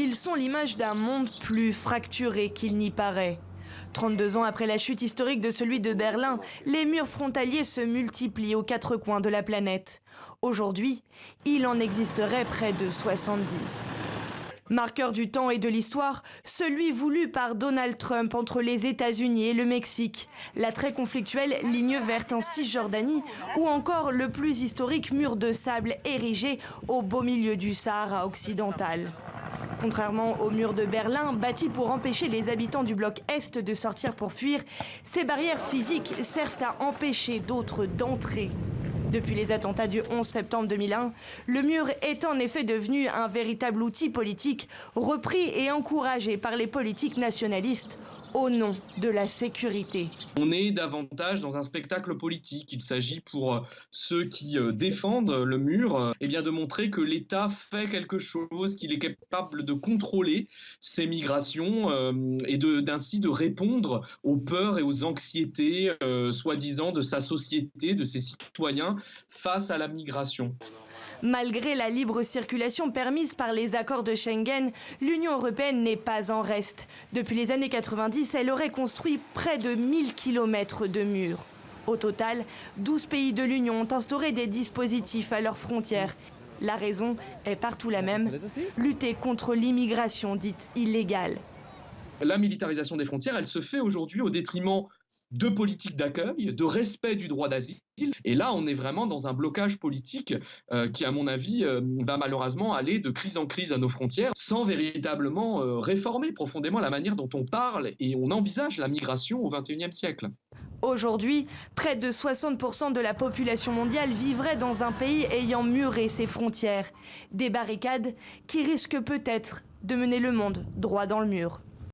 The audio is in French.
Ils sont l'image d'un monde plus fracturé qu'il n'y paraît. 32 ans après la chute historique de celui de Berlin, les murs frontaliers se multiplient aux quatre coins de la planète. Aujourd'hui, il en existerait près de 70. Marqueur du temps et de l'histoire, celui voulu par Donald Trump entre les États-Unis et le Mexique, la très conflictuelle ligne verte en Cisjordanie ou encore le plus historique mur de sable érigé au beau milieu du Sahara occidental. Contrairement au mur de Berlin, bâti pour empêcher les habitants du bloc Est de sortir pour fuir, ces barrières physiques servent à empêcher d'autres d'entrer. Depuis les attentats du 11 septembre 2001, le mur est en effet devenu un véritable outil politique, repris et encouragé par les politiques nationalistes au nom de la sécurité. On est davantage dans un spectacle politique. Il s'agit pour ceux qui défendent le mur de montrer que l'État fait quelque chose, qu'il est capable de contrôler ces migrations et d'ainsi de répondre aux peurs et aux anxiétés soi-disant de sa société, de ses citoyens face à la migration. Malgré la libre circulation permise par les accords de Schengen, l'Union européenne n'est pas en reste. Depuis les années 90, elle aurait construit près de 1000 km de murs. Au total, 12 pays de l'Union ont instauré des dispositifs à leurs frontières. La raison est partout la même, lutter contre l'immigration dite illégale. La militarisation des frontières, elle se fait aujourd'hui au détriment de politique d'accueil, de respect du droit d'asile. Et là, on est vraiment dans un blocage politique qui, à mon avis, va malheureusement aller de crise en crise à nos frontières sans véritablement réformer profondément la manière dont on parle et on envisage la migration au XXIe siècle. Aujourd'hui, près de 60% de la population mondiale vivrait dans un pays ayant muré ses frontières. Des barricades qui risquent peut-être de mener le monde droit dans le mur.